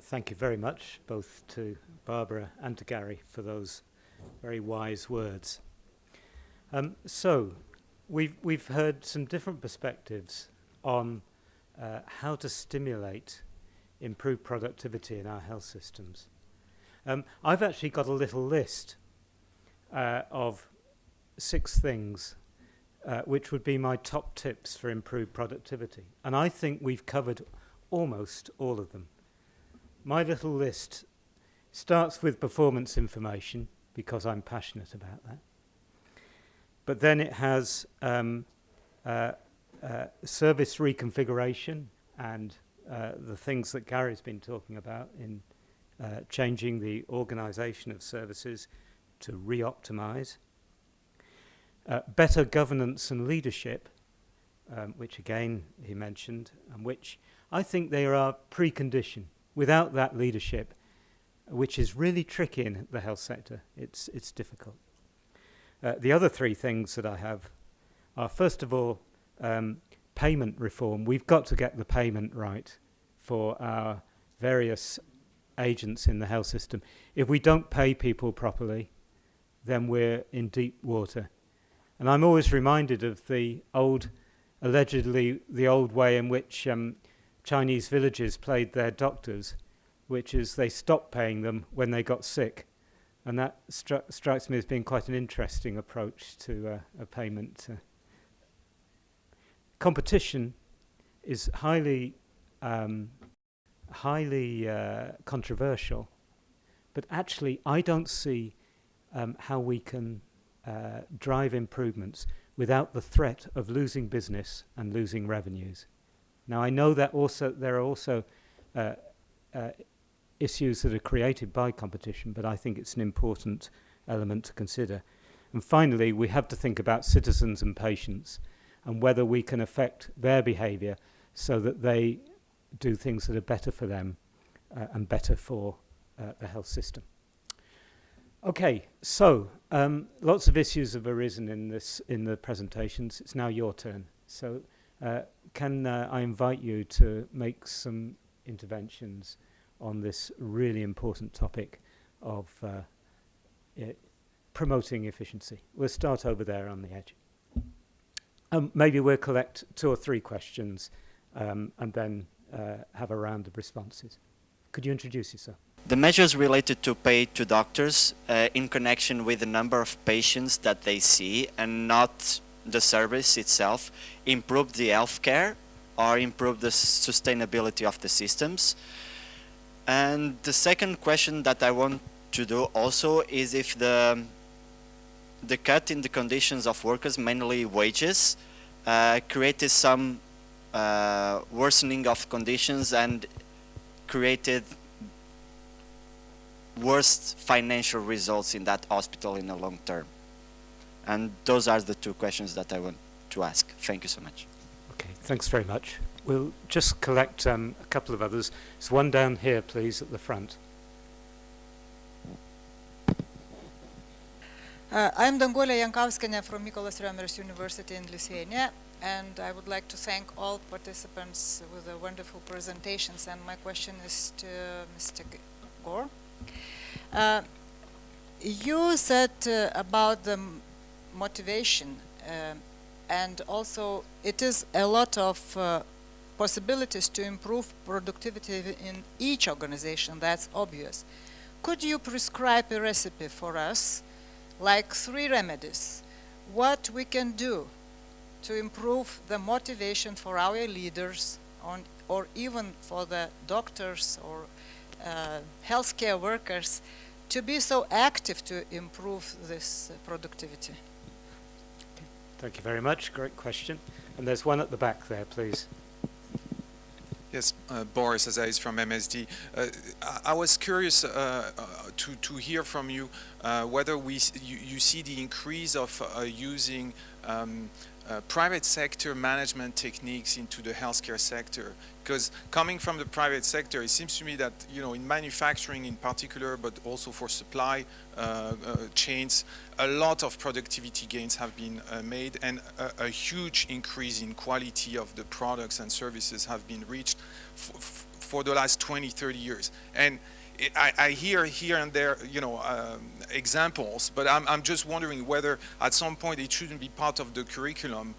Thank you very much, both to Barbara and to Gary, for those very wise words. So, we've heard some different perspectives on how to stimulate improved productivity in our health systems. I've actually got a little list of 6 things which would be my top tips for improved productivity. And I think we've covered almost all of them. My little list starts with performance information, because I'm passionate about that. But then it has service reconfiguration and the things that Gary's been talking about in changing the organization of services to re-optimize. Better governance and leadership, which again he mentioned, and which I think they are a precondition. Without that leadership, which is really tricky in the health sector, it's difficult. The other 3 things that I have are, first of all, payment reform. We've got to get the payment right for our various agents in the health system. If we don't pay people properly, then we're in deep water. And I'm always reminded of allegedly the old way in which Chinese villages paid their doctors, which is they stopped paying them when they got sick. And that strikes me as being quite an interesting approach to a payment. Competition is highly controversial, but actually I don't see how we can drive improvements without the threat of losing business and losing revenues. Now I know that there are also issues that are created by competition, but I think it's an important element to consider. And finally, we have to think about citizens and patients and whether we can affect their behavior so that they do things that are better for them and better for the health system. Okay, so lots of issues have arisen in the presentations. It's now your turn. So can I invite you to make some interventions on this really important topic of promoting efficiency. We'll start over there on the edge. Maybe we'll collect 2 or 3 questions and then have a round of responses. Could you introduce yourself? The measures related to pay to doctors in connection with the number of patients that they see and not the service itself improve the healthcare or improve the sustainability of the systems. And the second question that I want to do also is if the cut in the conditions of workers, mainly wages, created some worsening of conditions and created worst financial results in that hospital in the long term. And those are the 2 questions that I want to ask. Thank you so much. Okay, thanks very much. We'll just collect a couple of others. There's one down here, please, at the front. I'm Danguolė Jankauskienė from Mykolas Riomeris University in Lithuania, and I would like to thank all participants with the wonderful presentations. And my question is to Mr. Gore. You said about the motivation, and also it is a lot of possibilities to improve productivity in each organization, that's obvious. Could you prescribe a recipe for us, like 3 remedies, what we can do to improve the motivation for our leaders or even for the doctors or healthcare workers to be so active to improve this productivity? Okay. Thank you very much. Great question. And there's one at the back there, please. Yes, Boris Azais from MSD. I was curious to hear from you whether you see the increase of using private sector management techniques into the healthcare sector, because coming from the private sector, it seems to me that in manufacturing in particular, but also for supply chains, a lot of productivity gains have been made, and a huge increase in quality of the products and services have been reached for the last 20, 30 years. And I hear here and there, examples, but I'm just wondering whether at some point it shouldn't be part of the curriculum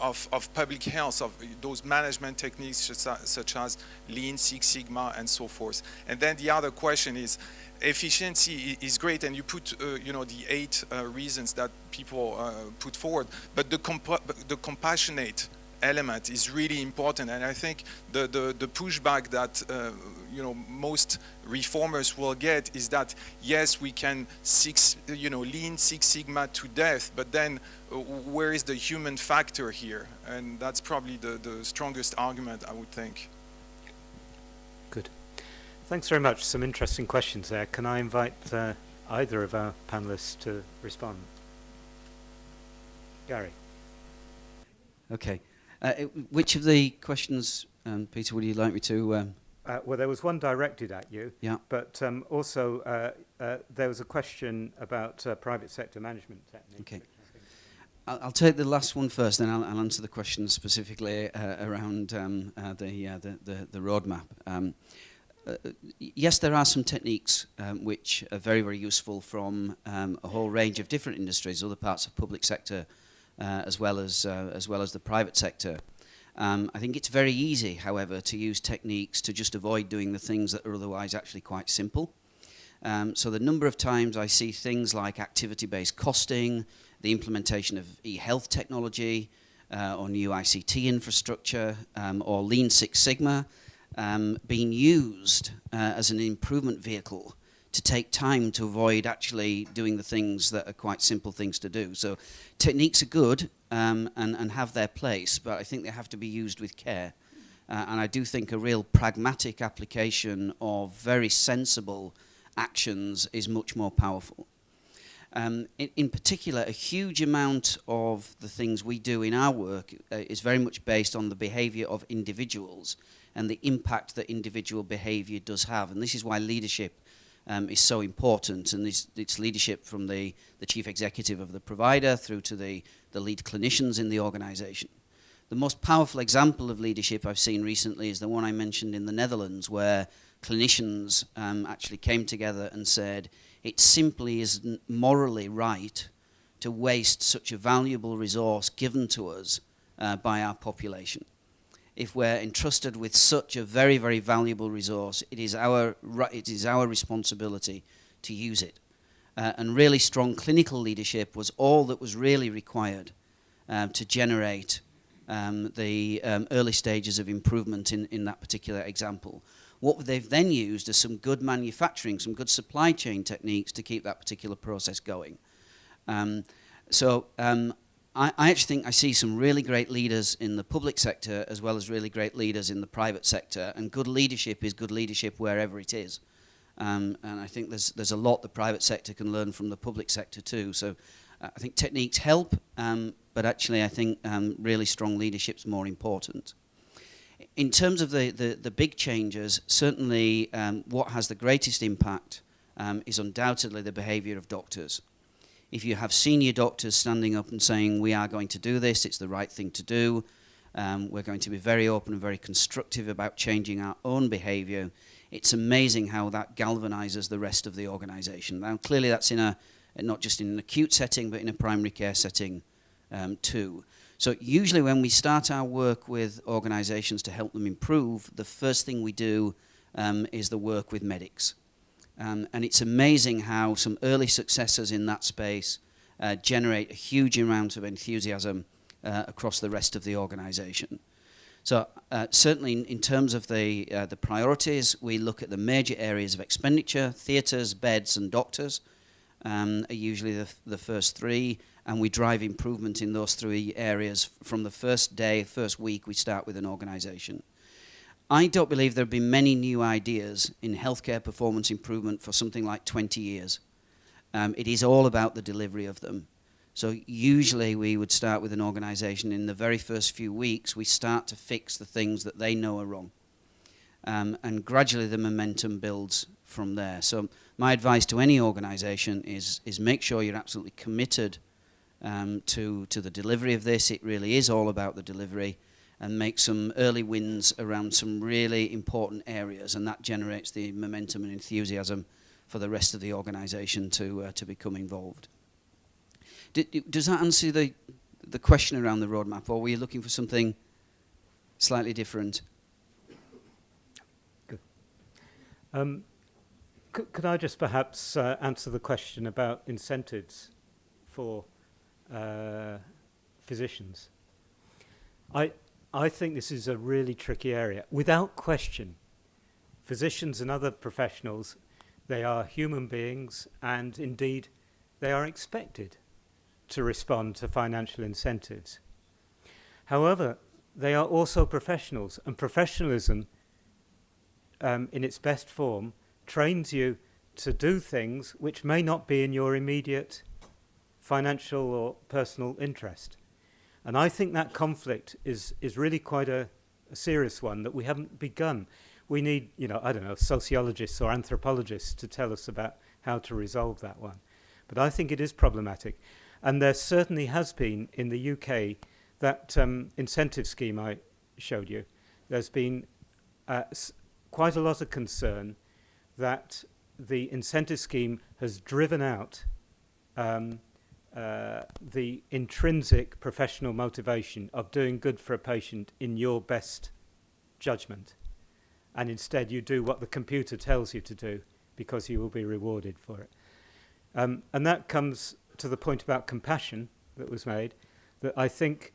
of public health, of those management techniques such as Lean, Six Sigma, and so forth. And then the other question is, efficiency is great, and you put the 8 reasons that people put forward, but the compassionate element is really important. And I think the pushback that most reformers will get is that yes, we can Lean Six Sigma to death, but then where is the human factor here? And that's probably the strongest argument, I would think. Good. Thanks very much. Some interesting questions there. Can I invite either of our panelists to respond? Gary. Okay. Which of the questions, Peter, would you like me to... Well, there was one directed at you, yeah. But also there was a question about private sector management techniques. Okay. I'll take the last one first, then I'll answer the question specifically around the roadmap. Yes, there are some techniques which are very, very useful from a whole range of different industries, other parts of public sector, as well as the private sector. I think it's very easy, however, to use techniques to just avoid doing the things that are otherwise actually quite simple. So the number of times I see things like activity-based costing, the implementation of e-health technology, or new ICT infrastructure, or Lean Six Sigma, being used as an improvement vehicle to take time to avoid actually doing the things that are quite simple things to do. So techniques are good and have their place, but I think they have to be used with care. And I do think a real pragmatic application of very sensible actions is much more powerful. In particular, a huge amount of the things we do in our work is very much based on the behavior of individuals and the impact that individual behavior does have. And this is why leadership is so important, and it's leadership from the chief executive of the provider through to the lead clinicians in the organization. The most powerful example of leadership I've seen recently is the one I mentioned in the Netherlands, where clinicians actually came together and said, it simply isn't morally right to waste such a valuable resource given to us by our population. If we're entrusted with such a very, very valuable resource, it is our responsibility to use it. And really strong clinical leadership was all that was really required to generate the early stages of improvement in that particular example. What they've then used is some good manufacturing, some good supply chain techniques to keep that particular process going. I actually think I see some really great leaders in the public sector as well as really great leaders in the private sector, and good leadership is good leadership wherever it is. And I think there's a lot the private sector can learn from the public sector too. So I think techniques help, but actually I think really strong leadership's more important. In terms of the big changes, certainly what has the greatest impact is undoubtedly the behavior of doctors. If you have senior doctors standing up and saying, we are going to do this, it's the right thing to do, we're going to be very open and very constructive about changing our own behavior, it's amazing how that galvanizes the rest of the organization. Now, clearly that's not just in an acute setting, but in a primary care setting too. So usually when we start our work with organizations to help them improve, the first thing we do is the work with medics. And it's amazing how some early successes in that space generate a huge amount of enthusiasm across the rest of the organization. So certainly in terms of the priorities, we look at the major areas of expenditure. Theatres, beds and doctors are usually the first three, and we drive improvement in those three areas from the first day, first week we start with an organization. I don't believe there have been many new ideas in healthcare performance improvement for something like 20 years. It is all about the delivery of them. So usually we would start with an organization in the very first few weeks, we start to fix the things that they know are wrong. And gradually the momentum builds from there. So my advice to any organization is make sure you're absolutely committed to the delivery of this. It really is all about the delivery. and make some early wins around some really important areas, and that generates the momentum and enthusiasm for the rest of the organisation to become involved. Does that answer the question around the roadmap, or were you looking for something slightly different? Good. Could I just perhaps answer the question about incentives for physicians? I think this is a really tricky area. Without question, physicians and other professionals, they are human beings, and indeed they are expected to respond to financial incentives. However, they are also professionals, and professionalism in its best form trains you to do things which may not be in your immediate financial or personal interest. And I think that conflict is really quite a serious one that we haven't begun. We need, I don't know, sociologists or anthropologists to tell us about how to resolve that one. But I think it is problematic. And there certainly has been in the UK that incentive scheme I showed you. There's been quite a lot of concern that the incentive scheme has driven out the intrinsic professional motivation of doing good for a patient in your best judgment. And instead you do what the computer tells you to do because you will be rewarded for it. And that comes to the point about compassion that was made, that I think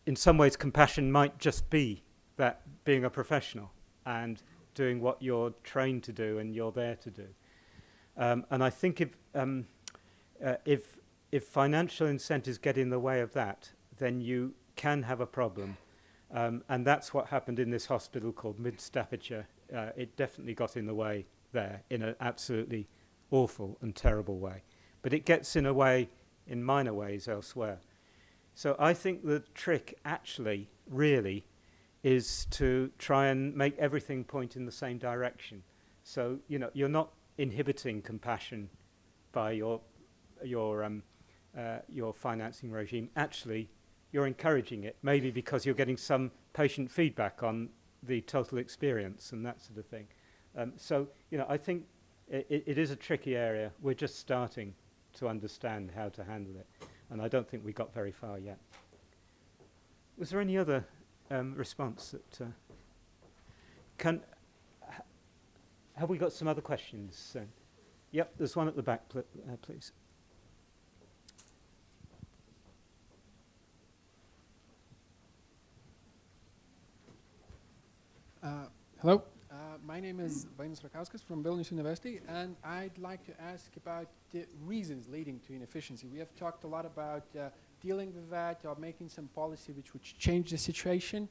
in some ways compassion might just be that being a professional and doing what you're trained to do and you're there to do. And I think if financial incentives get in the way of that, then you can have a problem. And that's what happened in this hospital called Mid Staffordshire. It definitely got in the way there in an absolutely awful and terrible way. But it gets in a way in minor ways elsewhere. So I think the trick actually really is to try and make everything point in the same direction. So, you're not inhibiting compassion by your financing regime. Actually, you're encouraging it, maybe because you're getting some patient feedback on the total experience and that sort of thing. So, I think it is a tricky area. We're just starting to understand how to handle it, and I don't think we got very far yet. Was there any other response that have we got some other questions? Yep, there's one at the back, please. Hello, my name is Vainas Rakauskas from Vilnius University, and I'd like to ask about the reasons leading to inefficiency. We have talked a lot about dealing with that or making some policy which would change the situation.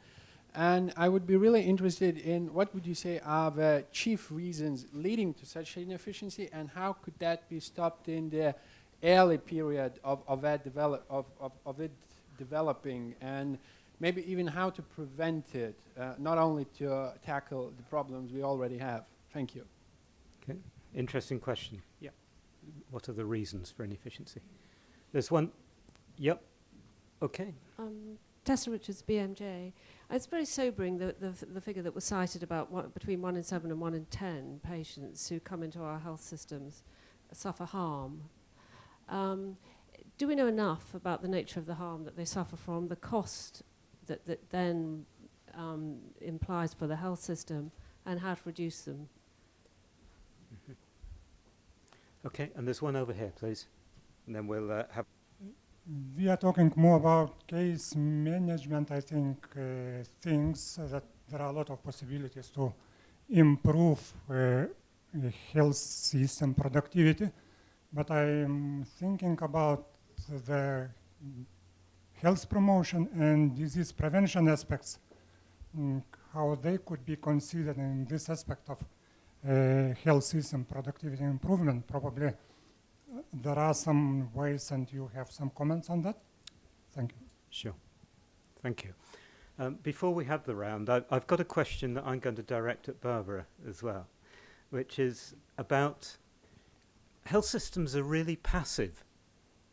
And I would be really interested in what would you say are the chief reasons leading to such inefficiency, and how could that be stopped in the early period of it developing, and maybe even how to prevent it, not only to tackle the problems we already have. Thank you. Okay, interesting question. Yeah. What are the reasons for inefficiency? There's one. Yep. Okay. Tessa Richards, BMJ. It's very sobering, the figure that was cited about between 1 in 7 and 1 in 10 patients who come into our health systems suffer harm. Do we know enough about the nature of the harm that they suffer from, the cost that then implies for the health system, and how to reduce them? Mm-hmm. Okay, and there's one over here, please. And then we'll have... We are talking more about case management, I think, things that there are a lot of possibilities to improve health system productivity. But I'm thinking about the health promotion and disease prevention aspects, how they could be considered in this aspect of health system productivity improvement. Probably there are some ways, and you have some comments on that? Thank you. Sure. Thank you. Before we have the round, I've got a question that I'm going to direct at Barbara as well, which is about health systems are really passive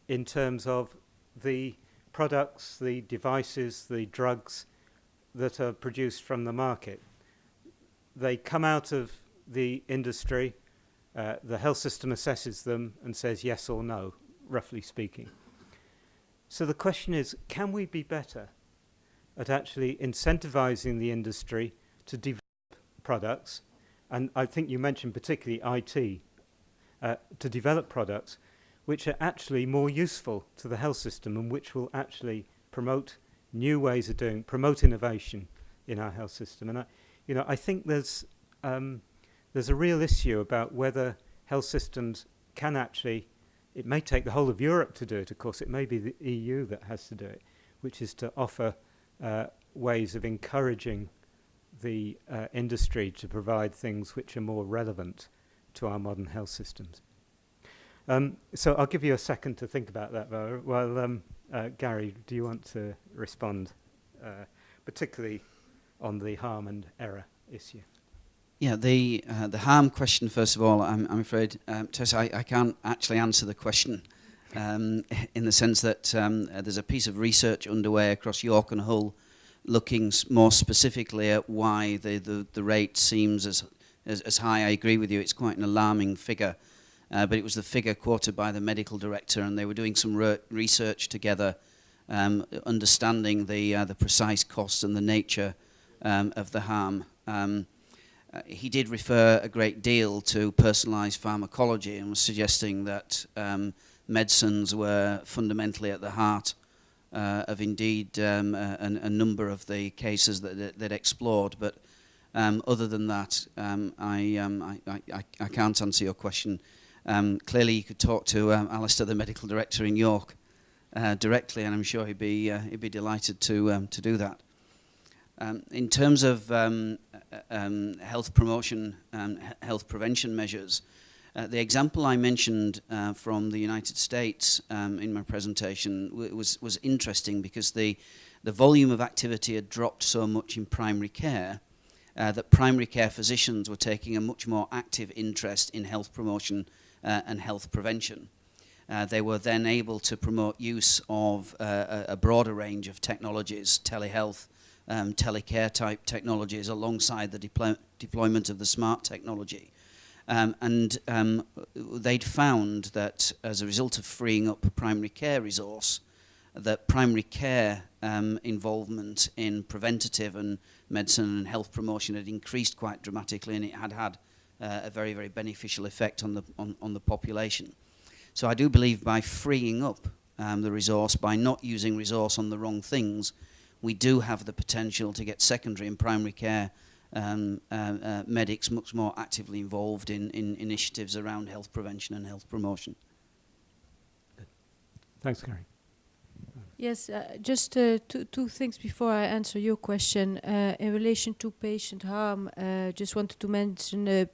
in terms of the products, the devices, the drugs that are produced from the market. They come out of the industry, the health system assesses them and says yes or no, roughly speaking. So the question is, can we be better at actually incentivizing the industry to develop products? And I think you mentioned particularly IT, to develop products which are actually more useful to the health system and which will actually promote new ways of promote innovation in our health system. And I think there's a real issue about whether health systems can actually, it may take the whole of Europe to do it, of course, it may be the EU that has to do it, which is to offer ways of encouraging the industry to provide things which are more relevant to our modern health systems. So I'll give you a second to think about that, Well, Gary, do you want to respond, particularly on the harm and error issue? Yeah, the harm question, first of all, I'm afraid, Tess, I can't actually answer the question in the sense that there's a piece of research underway across York and Hull looking more specifically at why the rate seems as high. I agree with you, it's quite an alarming figure, but it was the figure quoted by the medical director, and they were doing some research together, understanding the precise costs and the nature of the harm. He did refer a great deal to personalised pharmacology and was suggesting that medicines were fundamentally at the heart of indeed a number of the cases that explored. But other than that, I can't answer your question. Clearly, you could talk to Alistair, the medical director in York, directly, and I'm sure he'd be delighted to do that. In terms of health promotion and health prevention measures, the example I mentioned from the United States in my presentation was interesting because the volume of activity had dropped so much in primary care that primary care physicians were taking a much more active interest in health promotion and health prevention. They were then able to promote use of a broader range of technologies, telehealth, telecare type technologies alongside the deployment of the smart technology. And they'd found that as a result of freeing up primary care resource, that primary care involvement in preventative and medicine and health promotion had increased quite dramatically, and it had a very, very beneficial effect on the population. So I do believe by freeing up the resource, by not using resource on the wrong things, we do have the potential to get secondary and primary care medics much more actively involved in initiatives around health prevention and health promotion. Thanks, Gary. Yes, just two things before I answer your question. In relation to patient harm, just wanted to mention a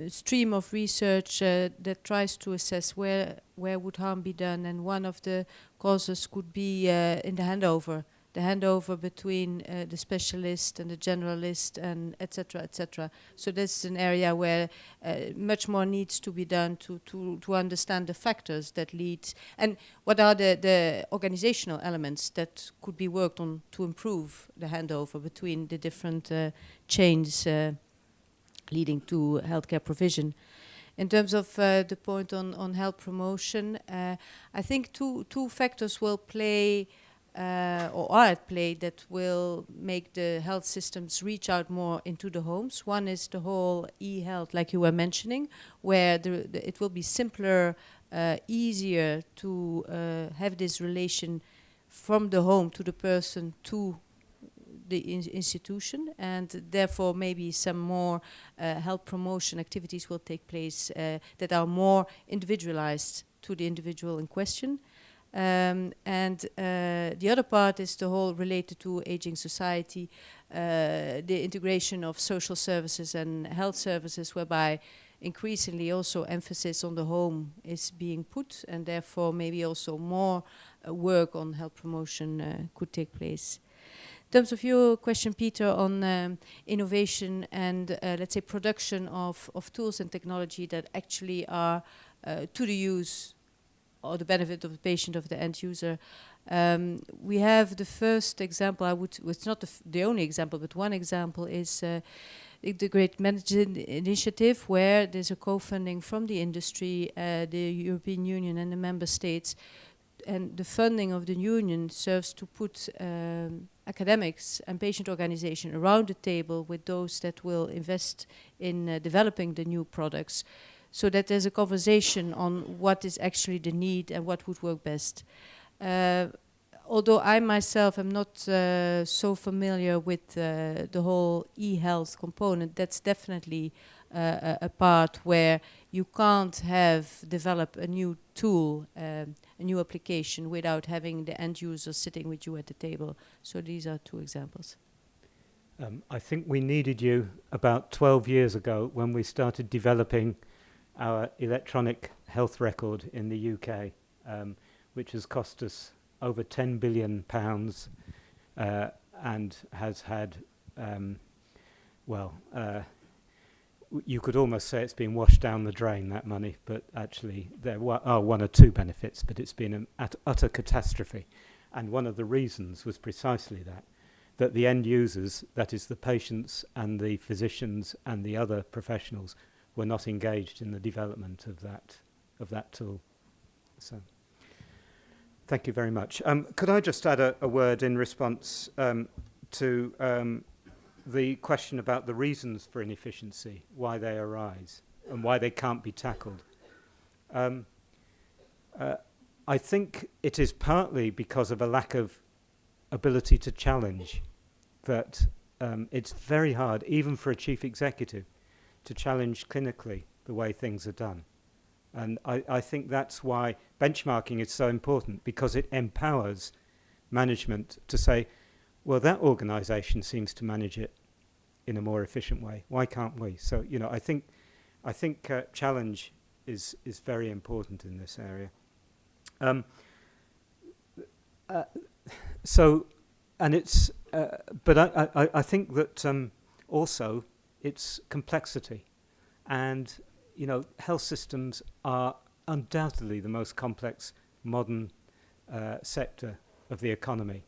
stream of research that tries to assess where would harm be done, and one of the causes could be in the handover between the specialist and the generalist, and etc., etc. So this is an area where much more needs to be done to understand the factors that lead, and what are the organizational elements that could be worked on to improve the handover between the different chains leading to healthcare provision. In terms of the point on health promotion, I think two factors will play or are at play that will make the health systems reach out more into the homes. One is the whole e-health, like you were mentioning, where it will be simpler, easier to have this relation from the home to the person to the institution, and therefore maybe some more health promotion activities will take place that are more individualized to the individual in question. And the other part is the whole related to aging society, the integration of social services and health services, whereby increasingly also emphasis on the home is being put, and therefore maybe also more work on health promotion could take place. In terms of your question, Peter, on innovation and let's say production of tools and technology that actually are to the use or the benefit of the patient, of the end user. We have the first example, it's not the only example, but one example is the Great Medicine Initiative, where there's a co-funding from the industry, the European Union and the member states. And the funding of the union serves to put academics and patient organization around the table with those that will invest in developing the new products, so that there's a conversation on what is actually the need and what would work best. Although I myself am not so familiar with the whole e-health component, that's definitely a part where you can't develop a new tool, a new application, without having the end user sitting with you at the table. So these are two examples. I think we needed you about 12 years ago when we started developing our electronic health record in the UK, which has cost us over £10 billion and has had, you could almost say it's been washed down the drain, that money, but actually there are one or two benefits, but it's been an utter catastrophe. And one of the reasons was precisely that the end users, that is the patients and the physicians and the other professionals, were not engaged in the development of that tool. So, thank you very much. Could I just add a word in response to the question about the reasons for inefficiency, why they arise, and why they can't be tackled? I think it is partly because of a lack of ability to challenge, that it's very hard, even for a chief executive, to challenge clinically the way things are done. And I think that's why benchmarking is so important, because it empowers management to say, well, that organization seems to manage it in a more efficient way. Why can't we? So, you know, I think challenge is very important in this area. But I think that also it's complexity, and you know, health systems are undoubtedly the most complex modern sector of the economy,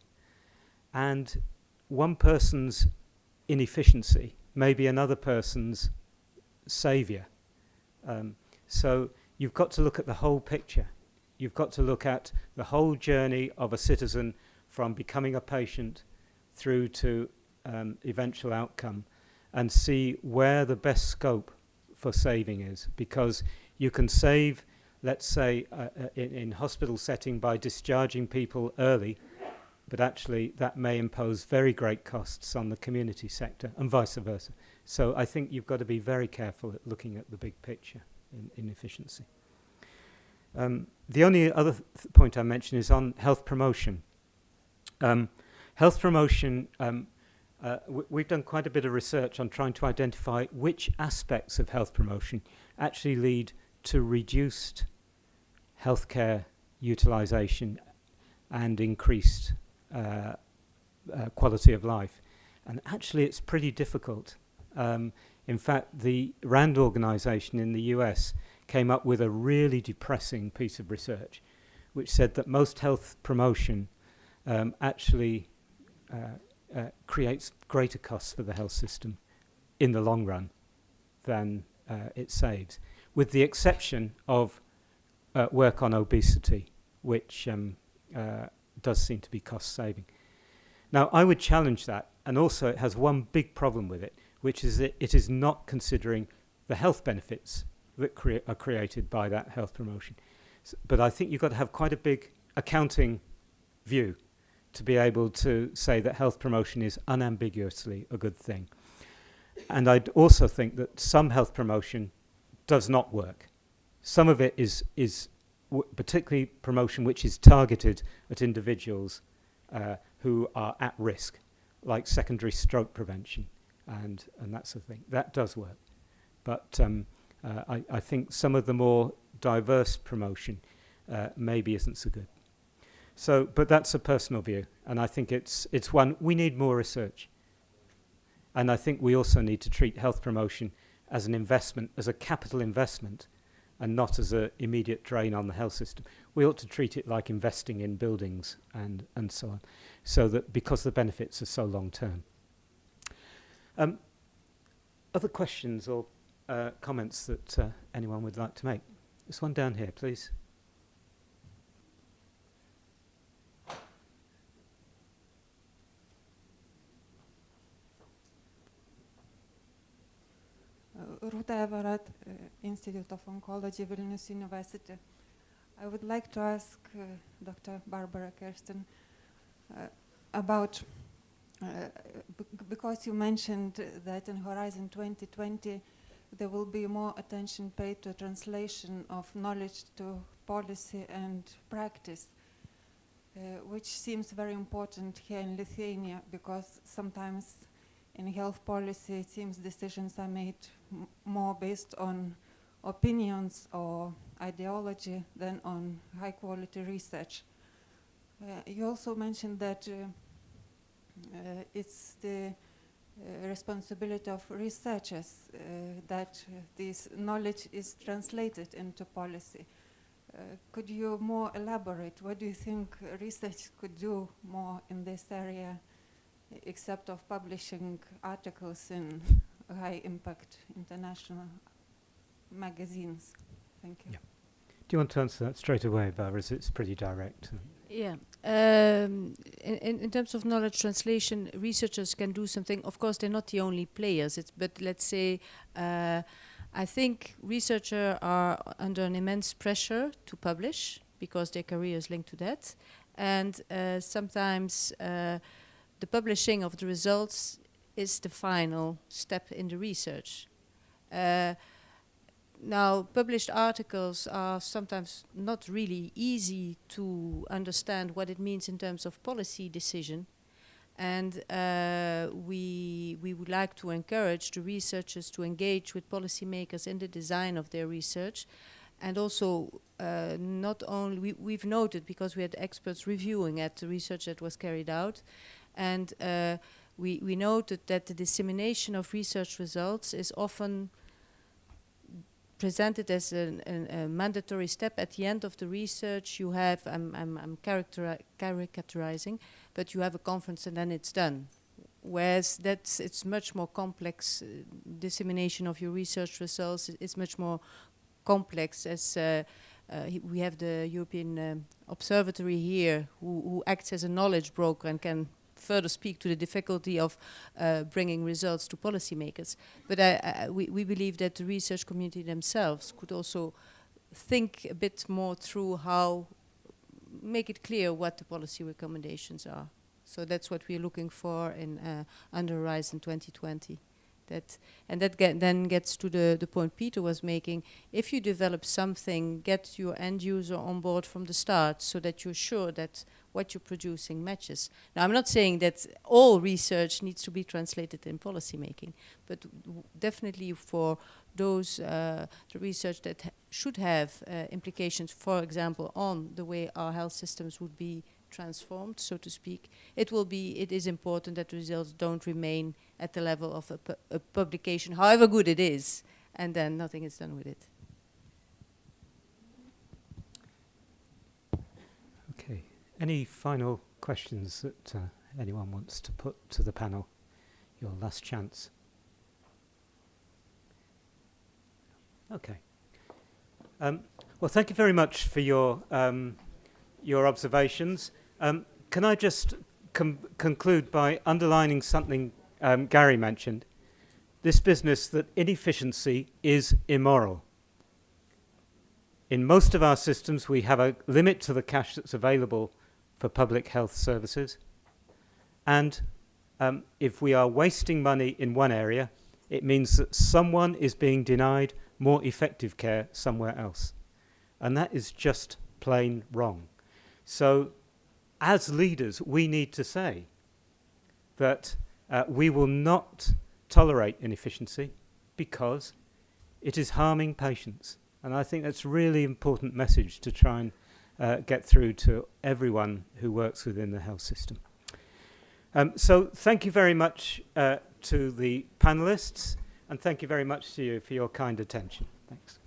and one person's inefficiency may be another person's saviour. So you've got to look at the whole picture. You've got to look at the whole journey of a citizen from becoming a patient through to eventual outcome, and see where the best scope for saving is. Because you can save, let's say, in hospital setting by discharging people early, but actually that may impose very great costs on the community sector, and vice versa. So I think you've got to be very careful at looking at the big picture in efficiency. The only other point I mention is on health promotion. Health promotion, we've done quite a bit of research on trying to identify which aspects of health promotion actually lead to reduced healthcare utilization and increased quality of life. And actually it's pretty difficult. In fact, the RAND organization in the US came up with a really depressing piece of research which said that most health promotion actually creates greater costs for the health system in the long run than it saves, with the exception of work on obesity, which does seem to be cost saving. Now, I would challenge that, and also it has one big problem with it, which is that it is not considering the health benefits that are created by that health promotion. But I think you've got to have quite a big accounting view to be able to say that health promotion is unambiguously a good thing. And I'd also think that some health promotion does not work. Some of it is particularly promotion which is targeted at individuals who are at risk, like secondary stroke prevention and that sort of thing. That does work. But I think some of the more diverse promotion maybe isn't so good. So, but that's a personal view, and I think it's one we need more research. And I think we also need to treat health promotion as an investment, as a capital investment, and not as an immediate drain on the health system. We ought to treat it like investing in buildings and so on, so that because the benefits are so long term. Other questions or comments that anyone would like to make? This one down here, please. Ruta Everett, Institute of Oncology, Vilnius University. I would like to ask Dr. Barbara Kersten about, because you mentioned that in Horizon 2020 there will be more attention paid to translation of knowledge to policy and practice, which seems very important here in Lithuania, because sometimes in health policy it seems decisions are made more based on opinions or ideology than on high quality research. You also mentioned that it's the responsibility of researchers that this knowledge is translated into policy. Could you more elaborate? What do you think research could do more in this area, except of publishing articles in high impact international magazines? Thank you. Yeah. Do you want to answer that straight away, Barbara? It's pretty direct. Yeah. In terms of knowledge translation, researchers can do something. Of course, they're not the only players. But let's say, I think researchers are under an immense pressure to publish because their career is linked to that. And sometimes the publishing of the results is the final step in the research. Now, published articles are sometimes not really easy to understand what it means in terms of policy decision. And we would like to encourage the researchers to engage with policymakers in the design of their research. And also, not only, we've noted, because we had experts reviewing at the research that was carried out, and we noted that the dissemination of research results is often presented as a mandatory step. At the end of the research, you have, I'm caricaturizing, but you have a conference and then it's done. Whereas it's much more complex. Dissemination of your research results is much more complex, as we have the European Observatory here, who acts as a knowledge broker and can further speak to the difficulty of bringing results to policymakers. But we believe that the research community themselves could also think a bit more through how make it clear what the policy recommendations are. So that's what we're looking for in under Horizon 2020. That then gets to the point Peter was making. If you develop something, get your end user on board from the start so that you're sure that what you're producing matches. Now, I'm not saying that all research needs to be translated in policy making, but definitely for those the research that should have implications, for example, on the way our health systems would be transformed, so to speak, it is important that the results don't remain at the level of a publication, however good it is, and then nothing is done with it. Okay. Any final questions that anyone wants to put to the panel? Your last chance. Okay. Well, thank you very much for your observations. Can I just conclude by underlining something Gary mentioned? This business that inefficiency is immoral. In most of our systems, we have a limit to the cash that's available for public health services. And if we are wasting money in one area, it means that someone is being denied more effective care somewhere else. And that is just plain wrong. So, as leaders, we need to say that we will not tolerate inefficiency because it is harming patients. And I think that's a really important message to try and get through to everyone who works within the health system. So thank you very much to the panelists, and thank you very much to you for your kind attention. Thanks.